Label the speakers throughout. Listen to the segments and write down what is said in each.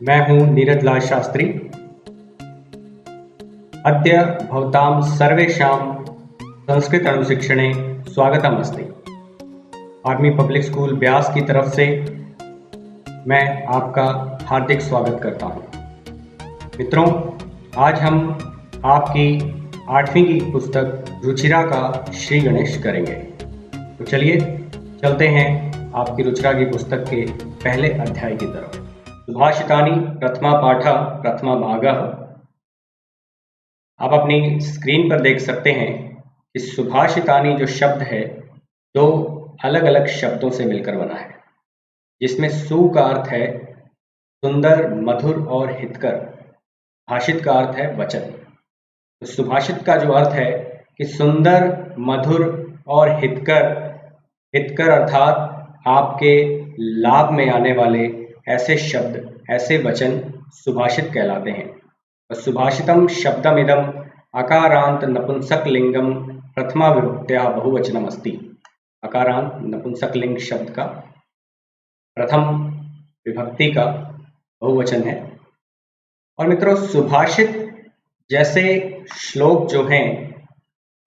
Speaker 1: मैं हूं नीरज लाल शास्त्री। अद्य भवतां सर्वेषां संस्कृत अनुशिक्षणे स्वागतम् अस्ति। आर्मी पब्लिक स्कूल ब्यास की तरफ से मैं आपका हार्दिक स्वागत करता हूं। मित्रों, आज हम आपकी 8वीं की पुस्तक रुचिरा का श्री गणेश करेंगे। तो चलिए चलते हैं आपकी रुचिरा की पुस्तक के पहले अध्याय की तरफ। सुभाषितानि प्रथमा पाठः प्रथमा भागः। आप अपनी स्क्रीन पर देख सकते हैं कि सुभाषितानि जो शब्द है दो अलग अलग शब्दों से मिलकर बना है, जिसमें सु का अर्थ है सुंदर, मधुर और हितकर। भाषित का अर्थ है वचन। तो सुभाषित का जो अर्थ है कि सुंदर, मधुर और हितकर। हितकर अर्थात आपके लाभ में आने वाले ऐसे शब्द, ऐसे वचन सुभाषित कहलाते हैं। और सुभाषितम शब्दमिदम अकारांत नपुंसकलिंगम प्रथमा विभक्त्या बहुवचनम अस्ति। अकारांत नपुंसकलिंग शब्द का प्रथम विभक्ति का बहुवचन है। और मित्रों, सुभाषित जैसे श्लोक जो हैं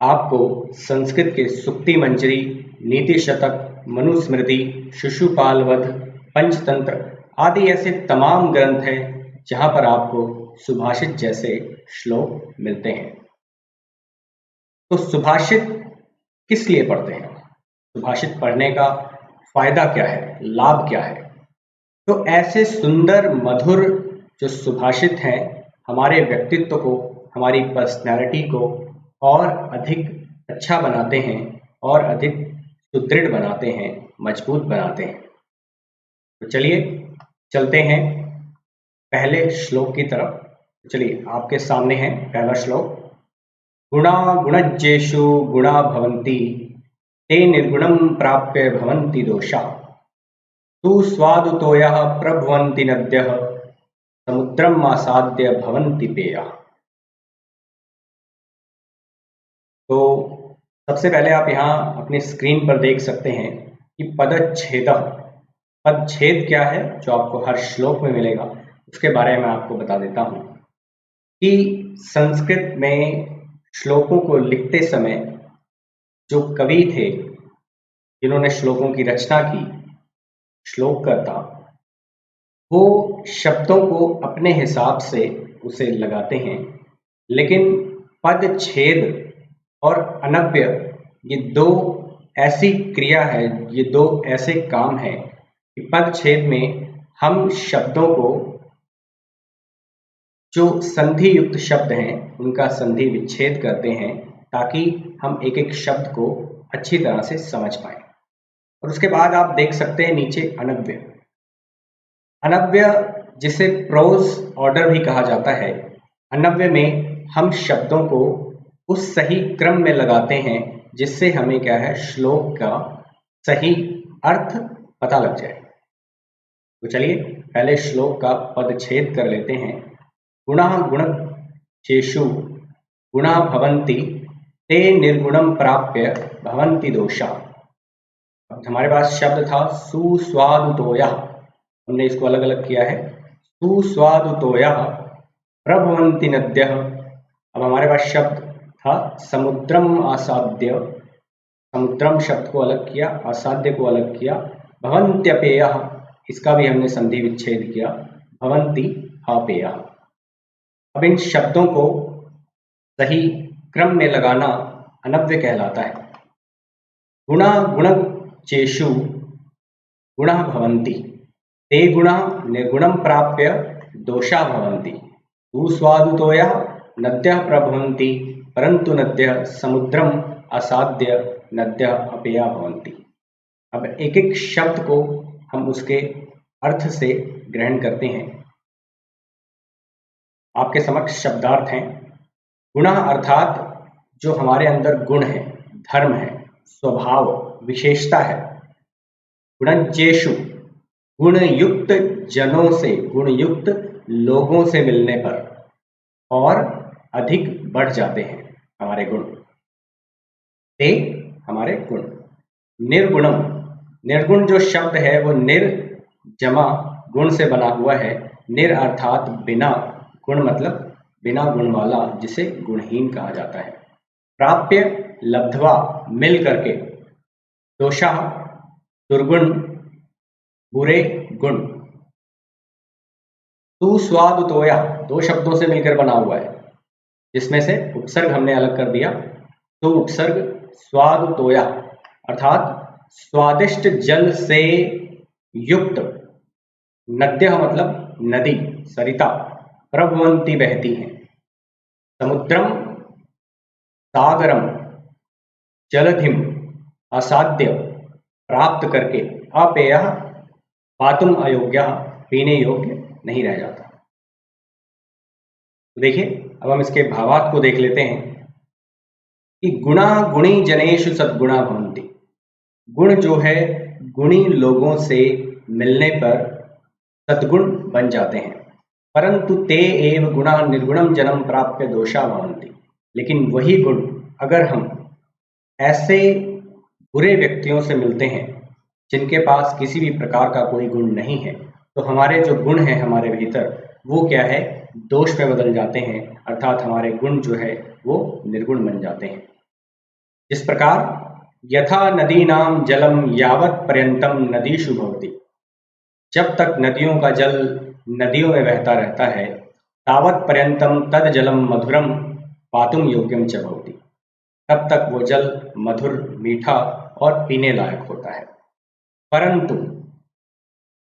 Speaker 1: आपको संस्कृत के सुक्ति मंजरी, नीति शतक, मनुस्मृति, शिशुपाल वध, पंचतंत्र आदि ऐसे तमाम ग्रंथ हैं जहां पर आपको सुभाषित जैसे श्लोक मिलते हैं। तो सुभाषित किस लिए पढ़ते हैं? सुभाषित पढ़ने का फायदा क्या है, लाभ क्या है? तो ऐसे सुंदर, मधुर जो सुभाषित हैं हमारे व्यक्तित्व को, हमारी पर्सनैलिटी को और अधिक अच्छा बनाते हैं और अधिक सुदृढ़ बनाते हैं, मजबूत बनाते हैं। तो चलिए चलते हैं पहले श्लोक की तरफ। चलिए, आपके सामने है पहला श्लोक। गुणा गुणज्येषु गुणा भवन्ति ते निर्गुणं प्राप्य भवन्ति दोषा। तु स्वादुतोयः प्रभवन्ति नद्यः समुद्रम् आसाद्य भवन्ति पेयः। तो सबसे पहले आप यहाँ अपनी स्क्रीन पर देख सकते हैं कि पदच्छेदः। पदच्छेद क्या है जो आपको हर श्लोक में मिलेगा, उसके बारे में आपको बता देता हूँ कि संस्कृत में श्लोकों को लिखते समय जो कवि थे जिन्होंने श्लोकों की रचना की, श्लोककर्ता, वो शब्दों को अपने हिसाब से उसे लगाते हैं। लेकिन पदच्छेद और अनव्य ये दो ऐसी क्रिया है, ये दो ऐसे काम हैं कि पदच्छेद में हम शब्दों को, जो संधि युक्त शब्द हैं उनका संधि विच्छेद करते हैं ताकि हम एक एक शब्द को अच्छी तरह से समझ पाएं। और उसके बाद आप देख सकते हैं नीचे अनव्य। अनव्य जिसे प्रोज ऑर्डर भी कहा जाता है, अनव्य में हम शब्दों को उस सही क्रम में लगाते हैं जिससे हमें क्या है, श्लोक का सही अर्थ पता लग जाए। तो चलिए पहले श्लोक का पदच्छेद कर लेते हैं। गुणा गुणज्येषु गुणा भवन्ति ते निर्गुणं प्राप्य भवन्ति दोषा। अब हमारे पास शब्द था सुस्वादुतोयः, हमने इसको अलग अलग किया है। सुस्वादुतोयः प्रभवन्ति नद्यः। अब हमारे पास शब्द था समुद्रम आसाद्य, समुद्रम शब्द को अलग किया, आसाद्य को अलग किया। भवन्त्यपेयः, इसका भी हमने संधि विच्छेद किया, भवन्ति अपेयः। अब इन शब्दों को सही क्रम में लगाना अनव्य कहलाता है। गुणा गुणज्येषु गुणा भवन्ति ते गुणा निर्गुणं प्राप्य दोषा भवन्ति। सुस्वादुतोयः नद्यः प्रभवन्ति परंतु नद्यः समुद्रम आसाद्य नद्यः अपेया भवन्ति। अब एक एक शब्द को हम उसके अर्थ से ग्रहण करते हैं। आपके समक्ष शब्दार्थ हैं। गुणा अर्थात जो हमारे अंदर गुण है, धर्म है, स्वभाव, विशेषता है। गुणज्येषु गुणयुक्त जनों से, गुणयुक्त लोगों से मिलने पर और अधिक बढ़ जाते हैं हमारे गुण। ते हमारे गुण। निर्गुणम, निर्गुण जो शब्द है वो निर जमा गुण से बना हुआ है, निर अर्थात बिना, गुण मतलब बिना गुण वाला, जिसे गुणहीन कहा जाता है। प्राप्य लब्ध्वा मिल करके, दोषा दुर्गुण, बुरे गुण। सुस्वादुतोया दो शब्दों से मिलकर बना हुआ है, जिसमें से उपसर्ग हमने अलग कर दिया। तो उपसर्ग स्वादुतोया अर्थात स्वादिष्ट जल से युक्त, नद्यः मतलब नदी, सरिता, प्रवहन्ति बहती हैं, समुद्रम सागरम जलधिम असाध्य प्राप्त करके, अपेयः पातुम अयोग्य पीने योग्य नहीं रह जाता। तो देखिए अब हम इसके भावार्थ को देख लेते हैं कि गुणा गुणी जनेषु सद्गुणा भवन्ति। गुण जो है गुणी लोगों से मिलने पर सद्गुण बन जाते हैं, परंतु ते एव गुणा निर्गुणम जन्म प्राप्य दोषा भवन्ति। लेकिन वही गुण अगर हम ऐसे बुरे व्यक्तियों से मिलते हैं जिनके पास किसी भी प्रकार का कोई गुण नहीं है, तो हमारे जो गुण है हमारे भीतर वो क्या है, दोष में बदल जाते हैं, अर्थात हमारे गुण जो है वो निर्गुण बन जाते हैं। इस प्रकार यथा नदीनां जलम यावत् पर्यंतम नदीषु भवति, जब तक नदियों का जल नदियों में बहता रहता है, तावत् पर्यंतम तद जलम मधुरम पातुम योग्यम च भवति, तब तक वो जल मधुर, मीठा और पीने लायक होता है। परंतु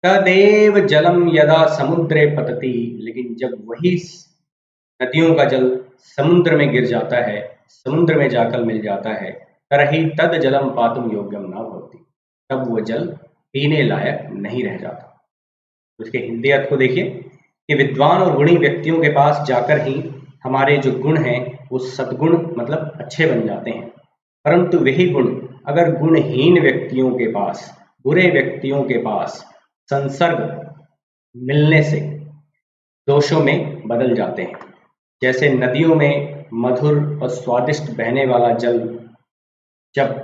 Speaker 1: तदेव जलम यदा समुद्रे पतति, लेकिन जब वही नदियों का जल समुद्र में गिर जाता है, समुद्र में जाकर मिल जाता है, तरहि तद जलम पातुम योग्यम न भवति, तब वो जल पीने लायक नहीं रह जाता। उसके हिंदी अर्थ को देखिए कि विद्वान और गुणी व्यक्तियों के पास जाकर ही हमारे जो गुण हैं वो सद्गुण मतलब अच्छे बन जाते हैं, परंतु वही गुण अगर गुणहीन व्यक्तियों के पास, बुरे व्यक्तियों के पास संसर्ग मिलने से दोषों में बदल जाते हैं। जैसे नदियों में मधुर और स्वादिष्ट बहने वाला जल जब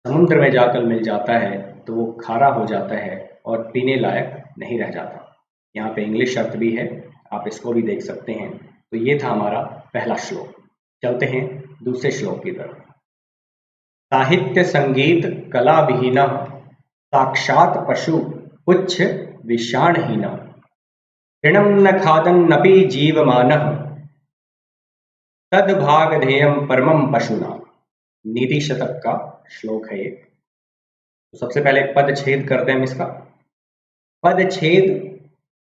Speaker 1: समुद्र में जाकर मिल जाता है तो वो खारा हो जाता है और पीने लायक नहीं रह जाता। यहाँ पे इंग्लिश अर्थ भी है, आप इसको भी देख सकते हैं। तो ये था हमारा पहला श्लोक। चलते हैं दूसरे श्लोक की तरफ। साहित्य संगीत कला विहीना साक्षात पशु पुच्छ विषाणहीना तृणं न खादन्नपि जीवमानः तद्भागधेयं परमं पशुना। नीति शतक का श्लोक है ये। तो सबसे पहले पद छेद करते हैं हम इसका। पद छेद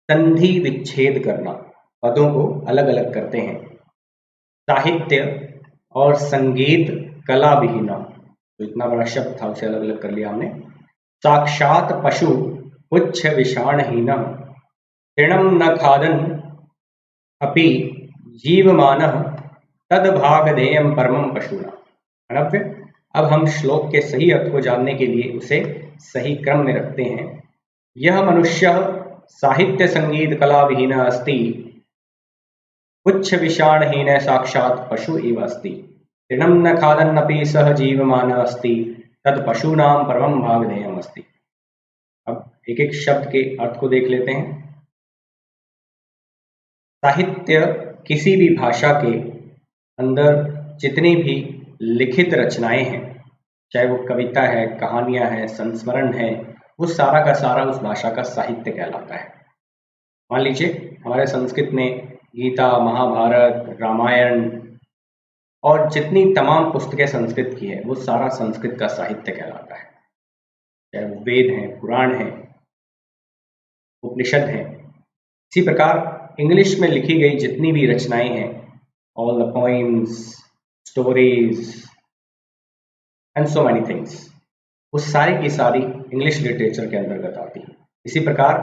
Speaker 1: संधि विच्छेद करना, पदों को अलग अलग करते हैं। साहित्य और संगीत कला विहीना, तो इतना बड़ा शब्द था उसे अलग अलग कर लिया हमने। साक्षात पशु पुच्छ विषाणहीना तृणं न खादन् अपि जीवमानः तद्भागधेयं परमं पशुना। अनव्य। अब हम श्लोक के सही अर्थ को जानने के लिए उसे सही क्रम में रखते हैं। यह मनुष्य साहित्य संगीत कला विहीन अस्ति पुच्छ विषाणहीन साक्षात पशु एव अस्ति तृणं न खादन्नपि सह जीवमान अस्ति तद पशूनां परमं भागधेयम् अस्ति। अब एक एक शब्द के अर्थ को देख लेते हैं। साहित्य किसी भी भाषा के अंदर जितनी भी लिखित रचनाएं हैं, चाहे वो कविता है, कहानियां हैं, संस्मरण है, वो सारा का सारा उस भाषा का साहित्य कहलाता है। मान लीजिए हमारे संस्कृत में गीता, महाभारत, रामायण और जितनी तमाम पुस्तकें संस्कृत की है वो सारा संस्कृत का साहित्य कहलाता है। चाहे वो वेद हैं, पुराण हैं, उपनिषद हैं। इसी प्रकार इंग्लिश में लिखी गई जितनी भी रचनाएं हैं, all the poems, stories and so many things, वो सारी की सारी इंग्लिश लिटरेचर के अंतर्गत आती है। इसी प्रकार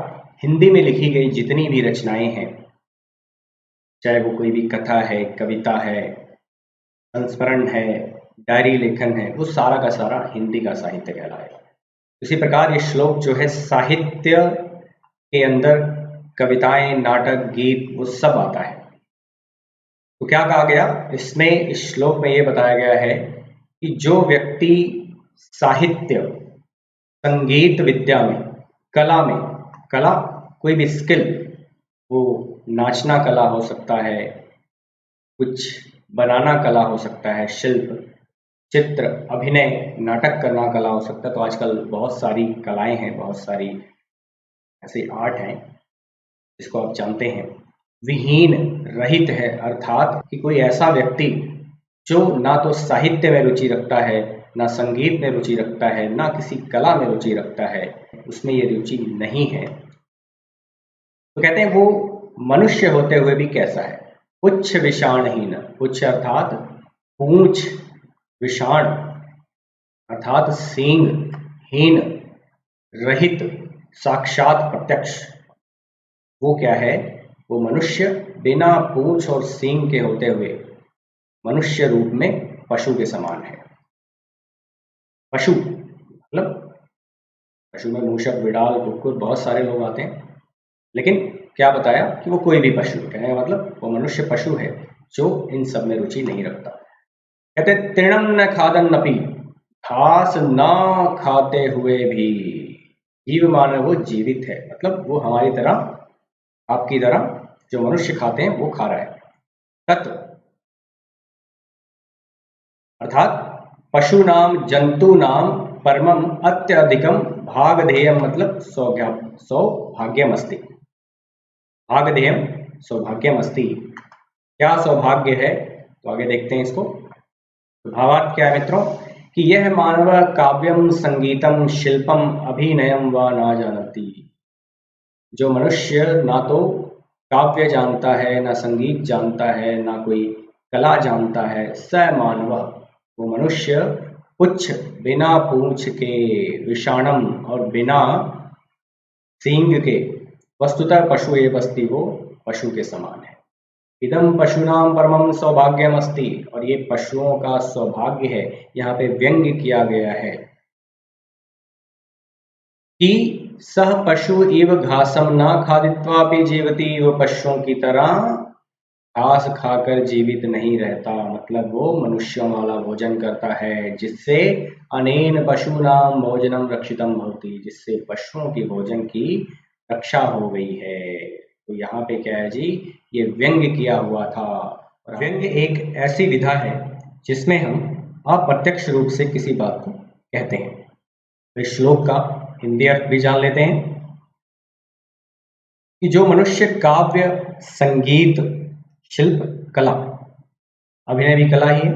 Speaker 1: हिंदी में लिखी गई जितनी भी रचनाएं हैं, चाहे वो कोई भी कथा है, कविता है, संस्मरण है, डायरी लेखन है, वो सारा का सारा हिंदी का साहित्य कहलाएगा। इसी प्रकार ये श्लोक जो है साहित्य के अंदर कविताएं, नाटक, गीत वो सब आता है। तो क्या कहा गया इसमें, इस श्लोक में ये बताया गया है कि जो व्यक्ति साहित्य, संगीत विद्या में, कला में, कला कोई भी स्किल वो नाचना कला हो सकता है, कुछ बनाना कला हो सकता है, शिल्प, चित्र, अभिनय, नाटक करना कला हो सकता है। तो आजकल बहुत सारी कलाएं हैं, बहुत सारी ऐसे आर्ट हैं जिसको आप जानते हैं। विहीन, रहित है, अर्थात कि कोई ऐसा व्यक्ति जो ना तो साहित्य में रुचि रखता है, ना संगीत में रुचि रखता है, ना किसी कला में रुचि रखता है, उसमें ये रुचि नहीं है। तो कहते हैं वो मनुष्य होते हुए भी कैसा है? पुच्छ विषाणहीन। पुच्छ अर्थात पूंछ, विषाण अर्थात सींग, हीन रहित, साक्षात प्रत्यक्ष। वो क्या है? वो मनुष्य बिना पूंछ और सींग के होते हुए मनुष्य रूप में पशु के समान है। पशु मतलब पशु में मूषक, बिड़ाल, कुक्कुर बहुत सारे लोग आते हैं, लेकिन क्या बताया कि वो कोई भी पशु है। कहने का मतलब वो मनुष्य पशु है जो इन सब में रुचि नहीं रखता। कहते तृणम न खादन नपी, घास ना खाते हुए भी जीव मानव वो जीवित है। मतलब वो हमारी तरह, आपकी तरह जो मनुष्य खाते हैं वो खा रहा है। तत्व अर्थात पशु नाम जंतु नाम परमम अत्यधिकम भागधेयम, मतलब सौभाग्यमस्ति। भागधेयम सौभाग्यमस्ति, क्या सौभाग्य है? तो आगे देखते हैं इसको। तो भावार्थ क्या है मित्रों? कि यह मानव काव्यम संगीतम शिल्पम अभिनयम व ना जानती। जो मनुष्य ना तो काव्य जानता है, ना संगीत जानता है, ना कोई कला जानता है, स मानव वो मनुष्य पुच्छ बिना पूंछ के, विषाणम और बिना सींग के, वस्तुतः पशु ये बस्ती वो पशु के समान है। इदम पशुनाम परमम सौभाग्यम अस्ति, और ये पशुओं का सौभाग्य है। यहाँ पे व्यंग्य किया गया है कि सह पशु इव घासम ना खादित्वापि जीवति, वो पशुओं की तरह घास खाकर जीवित नहीं रहता। मतलब वो मनुष्यों वाला भोजन करता है, जिससे अनेन पशुनाम भोजनम रक्षितम भवति, जिससे पशुओं की भोजन की रक्षा हो गई है। तो यहाँ पे क्या है जी? ये व्यंग्य किया हुआ था। और व्यंग्य एक ऐसी विधा है जिसमें हम अप्रत्यक्ष रूप से किसी बात को कहते हैं। तो इस श्लोक का हिंदी अर्थ भी जान लेते हैं कि जो मनुष्य काव्य, संगीत, शिल्प, कला, अभिनय भी कला ही है।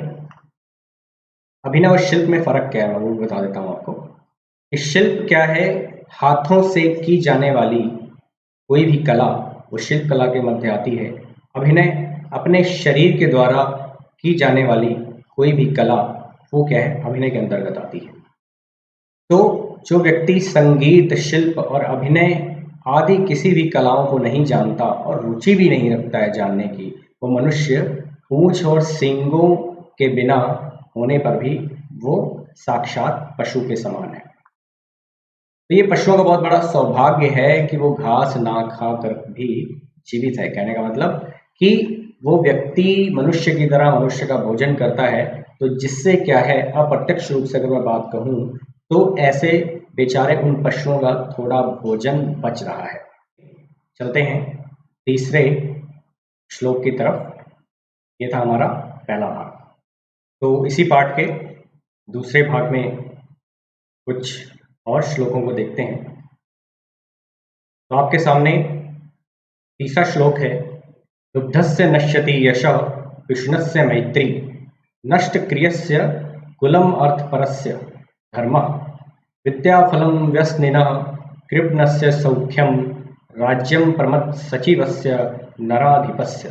Speaker 1: अभिनय और शिल्प में फर्क क्या है मैं वो बता देता हूँ आपको। शिल्प क्या है? हाथों से की जाने वाली कोई भी कला वो शिल्प कला के मध्य आती है। अभिनय अपने शरीर के द्वारा की जाने वाली कोई भी कला वो क्या है? अभिनय के अंतर्गत आती है। तो जो व्यक्ति संगीत, शिल्प और अभिनय आदि किसी भी कलाओं को नहीं जानता और रुचि भी नहीं रखता है जानने की, वो मनुष्य पूंछ और सींगों के बिना होने पर भी वो साक्षात पशु के समान है। तो ये पशुओं का बहुत बड़ा सौभाग्य है कि वो घास ना खाकर भी जीवित है। कहने का मतलब कि वो व्यक्ति मनुष्य की तरह मनुष्य का भोजन करता है। तो जिससे क्या है, अप्रत्यक्ष रूप से अगर मैं बात कहूँ तो ऐसे बेचारे उन पशुओं का थोड़ा भोजन बच रहा है। चलते हैं तीसरे श्लोक की तरफ। ये था हमारा पहला भाग। तो इसी पाठ के दूसरे भाग में कुछ और श्लोकों को देखते हैं। तो आपके सामने तीसरा श्लोक है। लुब्धस्य नश्यति यशः विष्णस्य मैत्री, नष्ट क्रियस्य कुलम अर्थपरस्य धर्मः, विद्याफलं व्यसनिनः कृपणस्य सौख्यम, राज्यम प्रमथ सचिवस्य नराधिपस्य।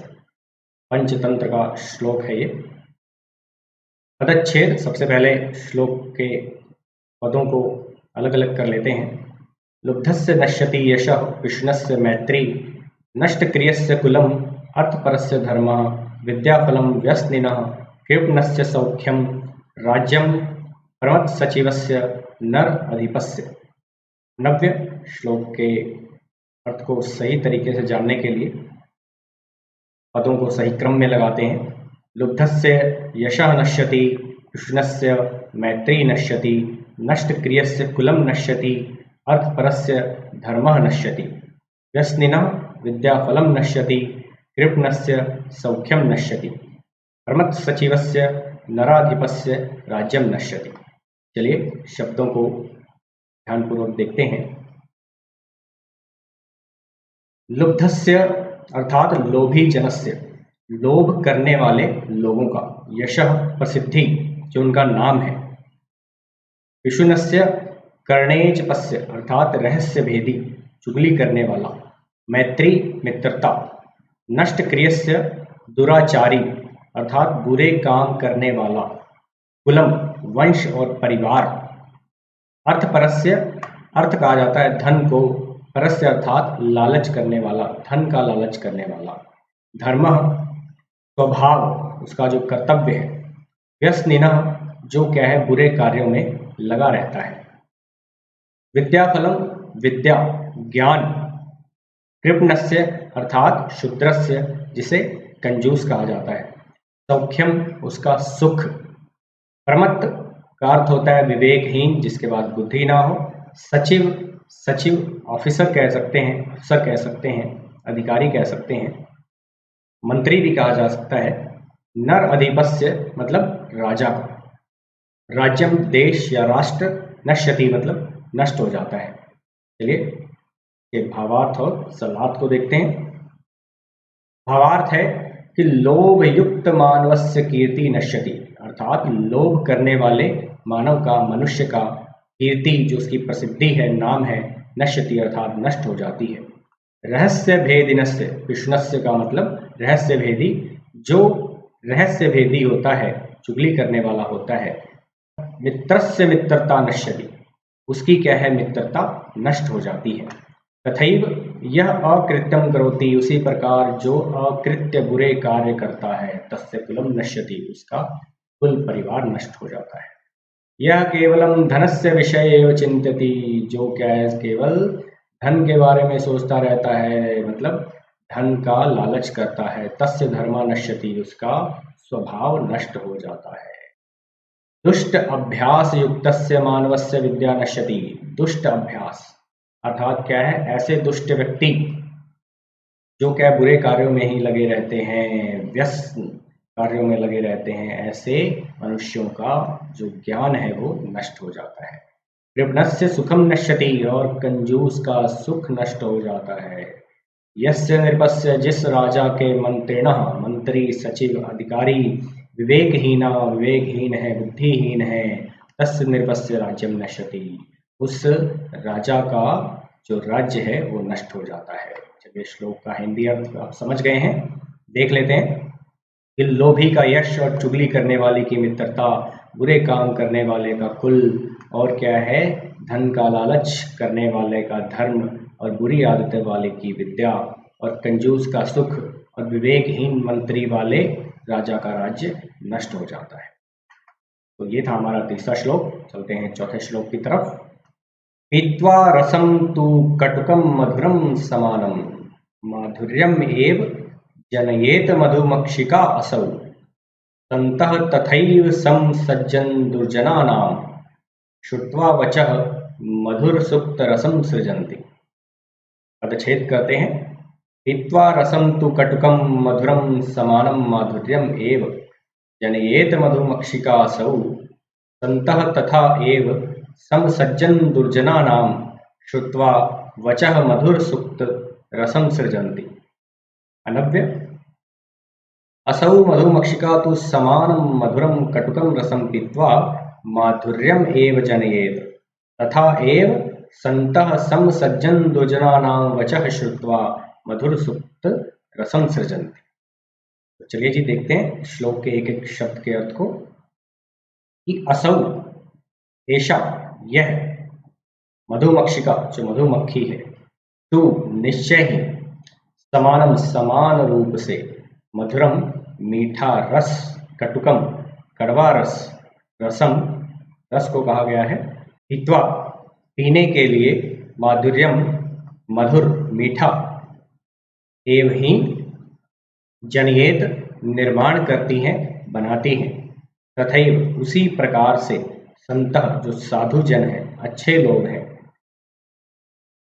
Speaker 1: पंचतंत्र का श्लोक है ये। पदच्छेद, सबसे पहले श्लोक के पदों को अलग अलग कर लेते हैं। लुब्धस्य नश्यति यशः विष्णस्य मैत्री, नष्ट क्रियस्य कुलम अर्थपरस्य धर्मः, विद्याफलं व्यसनिनः कृपणस्य सौख्यम, राज्यम प्रमथ सचिवस्य नर अधिपस्य। 90 श्लोक के अर्थ को सही तरीके से जानने के लिए पदों को सही क्रम में लगाते हैं। लुब्धस्य यशः नश्यति, विष्णस्य मैत्री नश्यति, नष्ट क्रियस्य कुलम नश्यति, अर्थपरस्य धर्मः नश्यति, व्यसनिनः विद्याफलं नश्यति, कृपणस्य सौख्यम नश्यति, प्रमत्त सचिवस्य नराधिपस्य राज्यम नश्यति। चलिए शब्दों को ध्यानपूर्वक देखते हैं। लुब्धस्य अर्थात लोभी जनस्य, लोभ करने वाले लोगों का, यशः प्रसिद्धि जो उनका नाम है, विशुनस्य कर्णेजपस्य अर्थात रहस्य भेदी चुगली करने वाला, मैत्री मित्रता, नष्ट क्रियस्य दुराचारी अर्थात बुरे काम करने वाला, कुलम वंश और परिवार, अर्थपरस्य अर्थ कहा जाता है धन को, परस्य अर्थात लालच करने वाला, धन का लालच करने वाला, धर्म स्वभाव उसका जो कर्तव्य है, व्यसनिनः जो क्या है बुरे कार्यों में लगा रहता है, विद्याफलम विद्या ज्ञान, कृपणस्य अर्थात शूद्रस्य जिसे कंजूस कहा जाता है, सौख्यम उसका सुख, प्रमत्त का अर्थ होता है विवेकहीन जिसके पास बुद्धि ना हो, सचिव सचिव ऑफिसर कह सकते हैं, अफसर कह सकते हैं, अधिकारी कह सकते हैं, मंत्री भी कहा जा सकता है, नर अधिपस्य मतलब राजा का, राज्यम देश या राष्ट्र, नश्यति मतलब नष्ट हो जाता है। चलिए ये भावार्थ और सलार्थ को देखते हैं। भावार्थ है कि लोभ युक्त मानवस्य कीर्ति नश्यति, अर्थात लोभ करने वाले मानव का, मनुष्य का कीर्ति जो उसकी प्रसिद्धि है, नाम है, नश्यति अर्थात नष्ट हो जाती है। रहस्य भेदिनस्य, विष्णस्य का मतलब रहस्य भेदी, जो रहस्य भेदी होता है, चुगली करने वाला होता है। मित्रस्य मित्रता नश्यति, उसकी क्या है मित्रता नष्ट हो जाती है। तथैव यह अकृत्यम करोति, उसी प्रकार जो अकृत्य बुरे कार्य करता है, तस्य कुलम नश्यति, उसका कुल परिवार नष्ट हो जाता है। यह केवलम धनस्य विषय एव चिंतति, जो क्या है केवल धन के बारे में सोचता रहता है, मतलब धन का लालच करता है, तस्य धर्मा नश्यति, उसका स्वभाव नष्ट हो जाता है। दुष्ट अभ्यास युक्तस्य मानवस्य विद्या नश्यति, दुष्ट अभ्यास अर्थात क्या है ऐसे दुष्ट व्यक्ति जो क्या बुरे कार्यों में ही लगे रहते हैं, व्यसन कार्यों में लगे रहते हैं, ऐसे मनुष्यों का जो ज्ञान है वो नष्ट हो जाता है। कृपणस्य सुखम नश्यति, और कंजूस का सुख नष्ट हो जाता है। यस्य नृपस्य, जिस राजा के मंत्रिणः मंत्री सचिव अधिकारी विवेकहीन है, बुद्धिहीन है, तस्य नृपस्य राज्यम नश्यति, उस राजा का जो राज्य है वो नष्ट हो जाता है। चलिए श्लोक का हिंदी अर्थ आप समझ गए हैं, देख लेते हैं। कि लोभी का यश और चुगली करने वाले की मित्रता, बुरे काम करने वाले का कुल, और क्या है धन का लालच करने वाले का धर्म, और बुरी आदतें वाले की विद्या, और कंजूस का सुख, और विवेकहीन मंत्री वाले राजा का राज्य नष्ट हो जाता है। तो ये था हमारा तीसरा श्लोक। चलते हैं चौथे श्लोक की तरफ। पीत्वा रसम तु कटुकम मधुरम समानम, माधुर्यम एव जनयेत मधुमक्षिका असौ, तन्तः तथैव सम सज्जन दुर्जनानां, श्रुत्वा वचः मधुर सुक्त रसम सृजन्ति। पदच्छेद करते हैं। पीत्वा रसम तु कटुकम मधुरम समानम, माधुर्यम एव जनयेत मधुमक्षिकासौ, तन्तः तथा एव सम सज्जन दुर्जनानां, श्रुत्वा वचः मधुर सुक्त रसम सृजन्ति। अनव्य। असौ मधुमक्षिका तु समानं मधुरं कटुकं रसं पीत्वा माधुर्यम् एव जनयेत, तथा एव सन्तः सम सज्जन दुर्जनानां वचः श्रुत्वा मधुर सुक्त रसं सृजन्ति। तो चलिए जी देखते हैं श्लोक के एक एक शब्द के अर्थ को। कि असौ ऐसा यह, मधुमक्षिका जो मधुमक्खी है, तू निश्चय ही, समानम समान रूप से, मधुरम मीठा रस, कटुकम कड़वा रस, रसम रस को कहा गया है, पीत्वा पीने के लिए, माधुर्यम मधुर मीठा, एव ही जनयेत निर्माण करती हैं, बनाती हैं, तथैव उसी प्रकार से, संतः जो साधु जन है, अच्छे लोग हैं,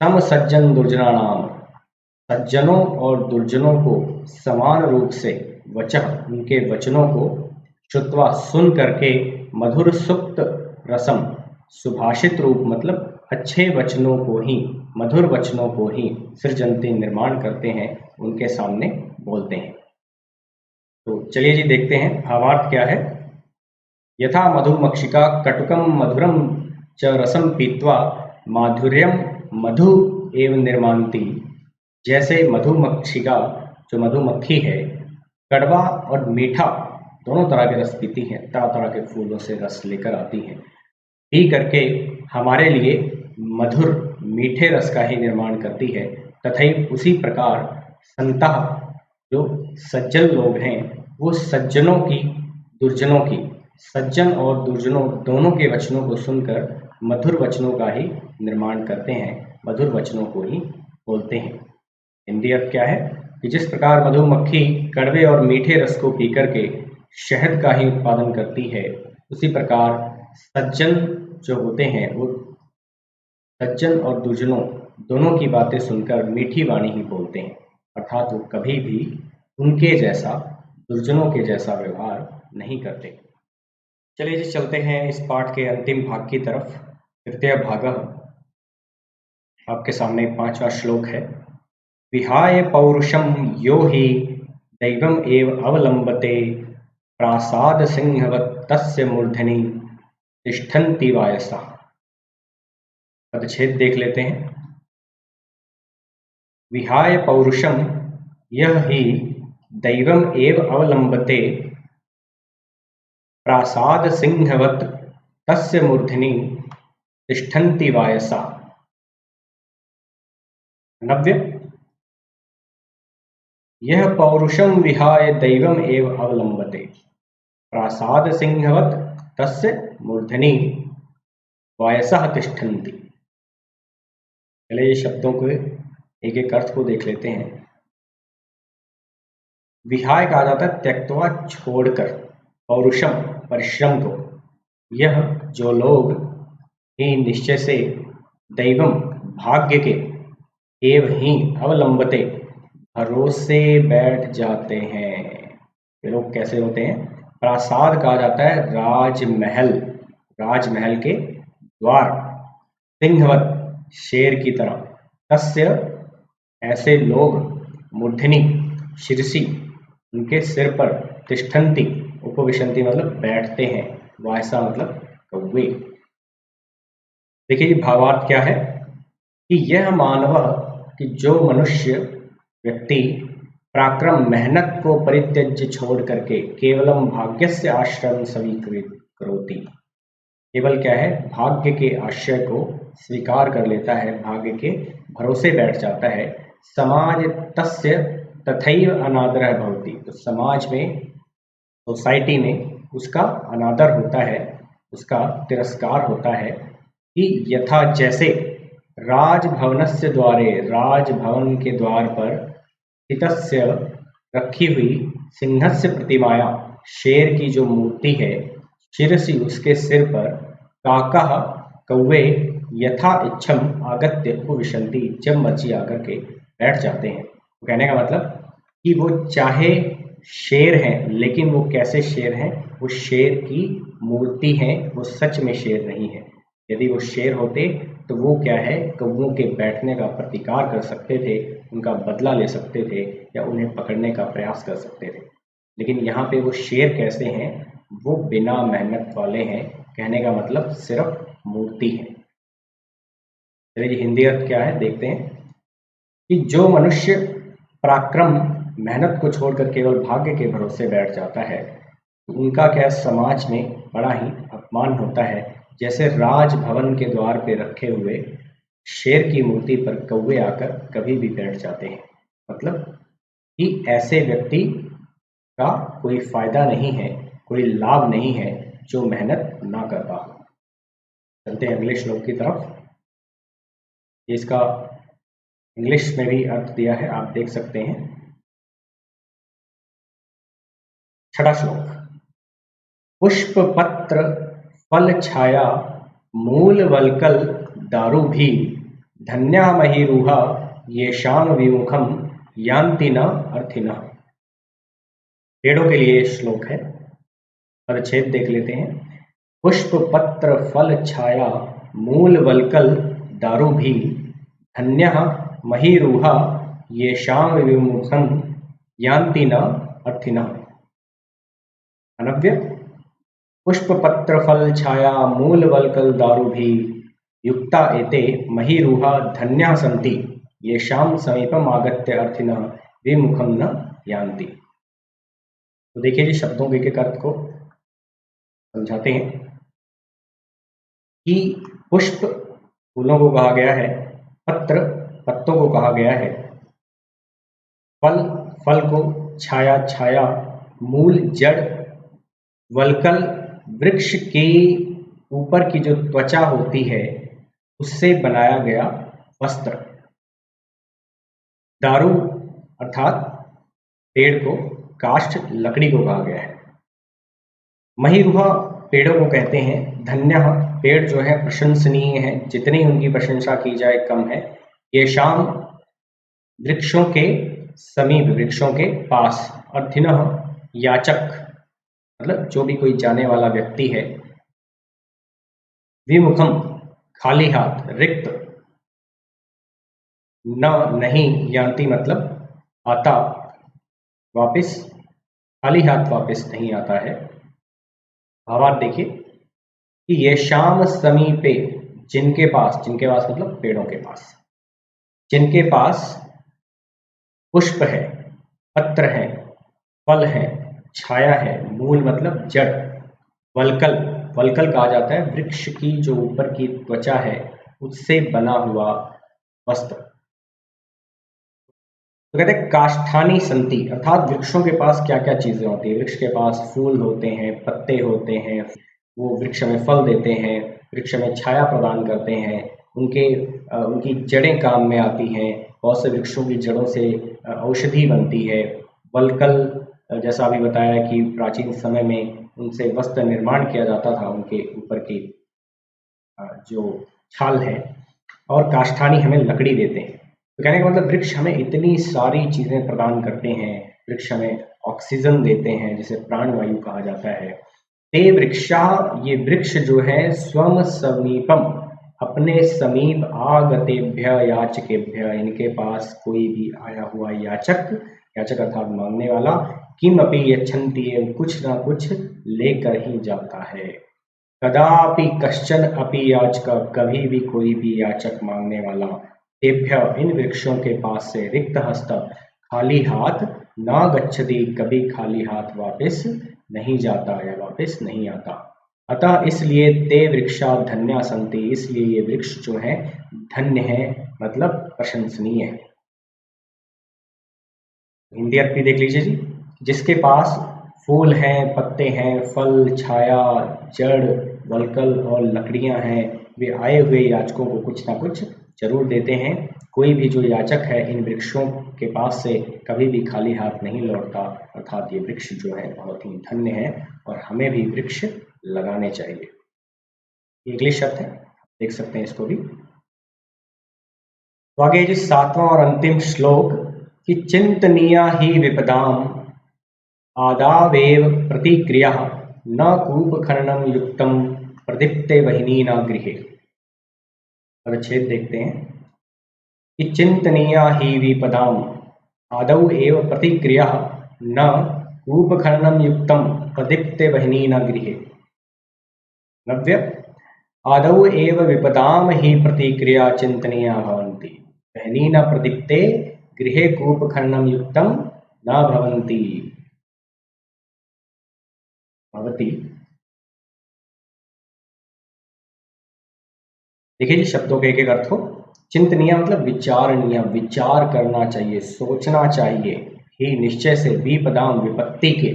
Speaker 1: सम सज्जन दुर्जनानाम सज्जनों और दुर्जनों को समान रूप से वचः उनके वचनों को श्रुत्वा सुन करके मधुर सुक्त रसम सुभाषित रूप मतलब अच्छे वचनों को ही मधुर वचनों को ही सृजन्ति निर्माण करते हैं, उनके सामने बोलते हैं। तो चलिए जी देखते हैं भावार्थ क्या है। यथा मधुमक्षिका कटुकम मधुरम च रसम पीत्वा माधुर्यम मधु एव निर्मान्ति। जैसे मधुमक्षिका जो मधुमक्खी है कड़वा और मीठा दोनों तरह के रस पीती हैं, तरह तरह के फूलों से रस लेकर आती हैं, पी करके हमारे लिए मधुर मीठे रस का ही निर्माण करती है। तथा उसी प्रकार संतः जो सज्जन लोग हैं वो सज्जनों की दुर्जनों की सज्जन और दुर्जनों दोनों के वचनों को सुनकर मधुर वचनों का ही निर्माण करते हैं, मधुर वचनों को ही बोलते हैं। हिंदी अर्थ क्या है कि जिस प्रकार मधुमक्खी कड़वे और मीठे रस को पी करके शहद का ही उत्पादन करती है, उसी प्रकार सज्जन जो होते हैं वो सज्जन और दुर्जनों दोनों की बातें सुनकर मीठी वाणी ही बोलते हैं, अर्थात वो कभी भी उनके जैसा दुर्जनों के जैसा व्यवहार नहीं करते। चलिए जी चलते हैं इस पाठ के अंतिम भाग की तरफ। तृतीय भाग आपके सामने 5वां श्लोक है। विहाय पौरुषम यो हि दैवम एव अवलंबते प्रासाद सिंहवत् तस्य मूर्धनि तिष्ठन्ति वायसा। पदच्छेद देख लेते हैं। विहाय पौरुषम यह ही दैवम एव अवलंबते प्रासाद सिंहवत् तस्य मूर्धनि तिष्ठन्ति वायसा। नव्य यह पौरुषम विहाय दैवम एव अवलंबते प्रासाद सिंहवत् तस्य मूर्धनि वायसः तिष्ठन्ति। चलिए ये शब्दों के एक एक अर्थ को देख लेते हैं। विहाय कहा जाता है त्यक्त्वा छोड़कर, पौरुषम परिश्रम को, यह जो लोग ही निश्चय से दैवम भाग्य के एव ही अवलंबते भरोसे बैठ जाते हैं। ये लोग कैसे होते हैं? प्रासाद कहा जाता है राजमहल, राजमहल के द्वार, सिंहवत शेर की तरह, तस्य ऐसे लोग, मूर्धनि शिरसी उनके सिर पर, तिष्ठन्ति उपविशन्ति मतलब बैठते हैं, वायसा मतलब कौवे। देखिए भावार्थ क्या है कि यह मानव कि जो मनुष्य व्यक्ति पराक्रम मेहनत को परित्यज्य छोड़ करके केवलम भाग्यस्य आश्रम स्वीकृत करोति, केवल क्या है भाग्य के आश्रय को स्वीकार कर लेता है, भाग्य के भरोसे बैठ जाता है। समाज तस्य तथैव अनादरः भवति, तो समाज में सोसाइटी में उसका अनादर होता है, उसका तिरस्कार होता है। कि यथा जैसे राजभवनस्य द्वारे, राजभवन के द्वार पर स्थितस्य रखी हुई सिंहस्य प्रतिमाया, शेर की जो मूर्ति है, शिरसि उसके सिर पर, काकः कौवे यथा इच्छम आगत्य उपविशन्ति जब मर्जी आकर के बैठ जाते हैं। तो कहने का मतलब कि वो चाहे शेर हैं लेकिन वो कैसे शेर हैं? वो शेर की मूर्ति हैं, वो सच में शेर नहीं है। यदि वो शेर होते तो वो क्या है कौवों के बैठने का प्रतिकार कर सकते थे, उनका बदला ले सकते थे या उन्हें पकड़ने का प्रयास कर सकते थे। लेकिन यहाँ पे वो शेर कैसे हैं? वो बिना मेहनत वाले हैं, कहने का मतलब सिर्फ मूर्ति है। चलिए हिंदी अर्थ क्या है देखते हैं कि जो मनुष्य पराक्रम मेहनत को छोड़कर केवल भाग्य के भरोसे बैठ जाता है तो उनका क्या समाज में बड़ा ही अपमान होता है। जैसे राजभवन के द्वार पे रखे हुए शेर की मूर्ति पर कौवे आकर कभी भी बैठ जाते हैं, मतलब कि ऐसे व्यक्ति का कोई फायदा नहीं है, कोई लाभ नहीं है जो मेहनत ना करता हो। चलते हैं अगले श्लोक की तरफ। इसका इंग्लिश में भी अर्थ दिया है, आप देख सकते हैं। 6वां श्लोक। पुष्प पत्र फल छाया मूल वलकल दारु भी धन्या मही रूहा येषां विमुखम यान्ति न अर्थिनः। पेड़ों के लिए श्लोक है, परिच्छेद देख लेते हैं। पुष्प पत्र फल छाया मूल वल्कल दारु भी धन्यः महीरुहा येषां विमुखम यान्ति न अर्थिनः। अनव्य पुष्प पत्र फल छाया मूल वल्कल दारु भी युक्ता एते महीरुहा धन्याः सन्ति येषां समीपम आगत्य अर्थिनः विमुखम न यान्ति। तो देखिए जी, शब्दों के एक अर्थ को समझाते हैं कि पुष्प फूलों को कहा गया है, पत्र पत्तों को कहा गया है, फल फल को, छाया छाया, मूल जड़, वल्कल वृक्ष के ऊपर की जो त्वचा होती है उससे बनाया गया वस्त्र, दारू अर्थात पेड़ को, काष्ठ लकड़ी को कहा गया है। महीरुहा पेड़ों को कहते हैं, धन्य पेड़ जो है प्रशंसनीय है, जितनी उनकी प्रशंसा की जाए कम है। ये शाम वृक्षों के समीप, वृक्षों के पास, अर्थिनः याचक मतलब जो भी कोई जाने वाला व्यक्ति है, विमुखम खाली हाथ, रिक्त, न नहीं, यान्ति मतलब आता, वापस, खाली हाथ वापस नहीं आता है। भावार्थ देखिए कि ये शाम समीपे, जिनके पास मतलब पेड़ों के पास, जिनके पास पुष्प है, पत्र है, फल है, छाया है, मूल मतलब जड़, वल्कल, वल्कल कहा जाता है वृक्ष की जो ऊपर की त्वचा है उससे बना हुआ वस्त्र। तो कहते हैं काष्ठानी संति, अर्थात वृक्षों के पास क्या क्या चीजें होती है। वृक्ष के पास फूल होते हैं, पत्ते होते हैं, वो वृक्ष में फल देते हैं, वृक्ष में छाया प्रदान करते हैं, उनकी जड़ें काम में आती हैं, बहुत से वृक्षों की जड़ों से औषधि बनती है। वल्कल, जैसा अभी बताया कि प्राचीन समय में उनसे वस्त्र निर्माण किया जाता था, उनके ऊपर की जो छाल है। और काष्ठानी हमें लकड़ी देते हैं। तो कहने का मतलब वृक्ष हमें इतनी सारी चीजें प्रदान करते हैं, वृक्ष हमें ऑक्सीजन देते हैं जिसे प्राणवायु कहा जाता है। ते वृक्षा, ये वृक्ष जो है, स्वम समीपम, अपने समीप, आगतेभ्य याचकेभ्य, इनके पास कोई भी आया हुआ याचक, याचक अर्थात मांगने वाला, किम अपि यच्छन्ति, कुछ ना कुछ लेकर ही जाता है। कदापि कश्चन अपि याचक, कभी भी कोई भी याचक मांगने वाला, तेभ्य, इन वृक्षों के पास से, रिक्त हस्त, खाली हाथ, ना गच्छति, कभी खाली हाथ वापस नहीं जाता या वापस नहीं आता। अतः इसलिए ते वृक्षा धन्या संति, इसलिए ये वृक्ष जो है धन्य है, मतलब प्रशंसनीय है। हिंदी अर्थ भी देख लीजिए जी, जिसके पास फूल हैं, पत्ते हैं, फल, छाया, जड़, वल्कल और लकड़ियां हैं, वे आए हुए याचकों को कुछ ना कुछ जरूर देते हैं। कोई भी जो याचक है इन वृक्षों के पास से कभी भी खाली हाथ नहीं लौटता, अर्थात ये वृक्ष जो है बहुत ही धन्य है और हमें भी वृक्ष लगाने चाहिए। इंग्लिश शब्द है, देख सकते हैं इसको भी। तो आगे जी 7वां और अंतिम श्लोक कि चिंतनीया ही विपदाम आदावेव प्रतिक्रिया न कूप खननम युक्तम प्रदीप्ते वहिनी न गृहे। परिच्छेद देखते हैं कि चिंतनीया ही विपदाम आदौ एव प्रतिक्रिया न कूप खननम युक्तम प्रदीप्ते वहिनी न गृहे। नव्य आदौ एव विपदाम ही प्रतिक्रिया चिंतनीया भवन्ति वहिनी न प्रदीप्ते गृहे कूप खननम युक्तम न भवन्ति भवति। देखिए जी, शब्दों के एक एक अर्थ हो। चिंतनीय मतलब विचारणीय, विचार करना चाहिए, सोचना चाहिए। ही निश्चय से, विपदाम विपत्ति के,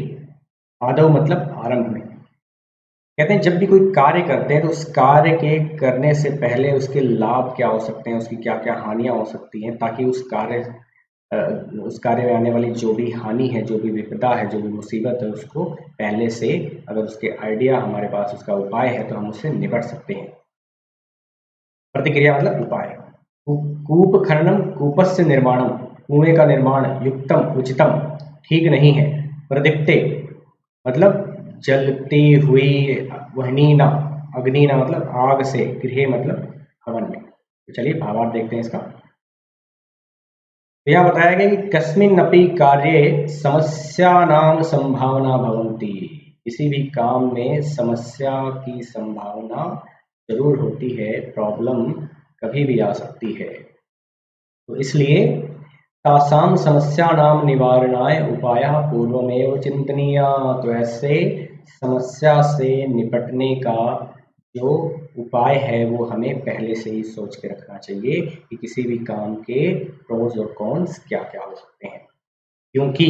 Speaker 1: आदौ मतलब आरंभ में। कहते हैं जब भी कोई कार्य करते हैं तो उस कार्य के करने से पहले उसके लाभ क्या हो सकते हैं, उसकी क्या क्या हानियां हो सकती हैं, ताकि उस कार्य में आने वाली जो भी हानि है, जो भी विपदा है, जो भी मुसीबत है, उसको पहले से अगर उसके आइडिया हमारे पास, उसका उपाय है तो हम उससे निपट सकते हैं। प्रतिक्रिया मतलब उपाय। कूप खननम कूपस्य निर्माणम, कुएं का निर्माण युक्तम उचितम ठीक नहीं है। प्रदीप्ते मतलब जलती हुई, वहनीना अग्निना मतलब आग से, गृहे मतलब हवन में। तो चलिए भावार्थ देखते हैं इसका। तो यह बताया गया कि कस्मिन् अपि कार्ये समस्यानां संभावना भवन्ति, किसी भी काम में समस्या की संभावना जरूर होती है, प्रॉब्लम कभी भी आ सकती है। तो इसलिए तासाम समस्यानां निवारणाय उपायः पूर्वमेव चिंतनीया, तो ऐसे समस्या से निपटने का जो उपाय है वो हमें पहले से ही सोच के रखना चाहिए कि किसी भी काम के प्रोज और कॉन्स क्या क्या हो सकते हैं। क्योंकि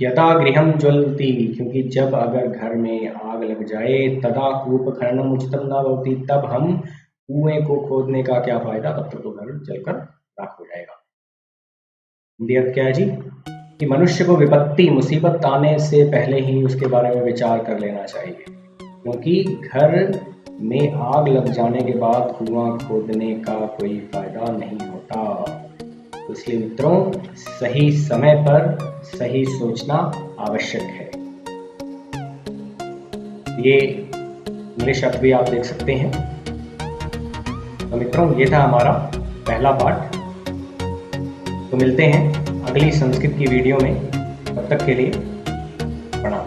Speaker 1: यथा गृहम ज्वलति, क्योंकि जब अगर घर में आग लग जाए, तदा कूप खननम उचितम न भवति, तब हम कुएं को खोदने का क्या फायदा, तब तक तो घर जलकर राख हो जाएगा। हिंदी अर्थ क्या है जी, कि मनुष्य को विपत्ति मुसीबत आने से पहले ही उसके बारे में विचार कर लेना चाहिए, क्योंकि घर में आग लग जाने के बाद कुआं खोदने का कोई फायदा नहीं होता। तो इसलिए मित्रों, सही समय पर सही सोचना आवश्यक है। ये इंग्लिश अर्थ भी आप देख सकते हैं। तो मित्रों, ये था हमारा पहला पार्ट। तो मिलते हैं अगली संस्कृत की वीडियो में, तब तक के लिए प्रणाम।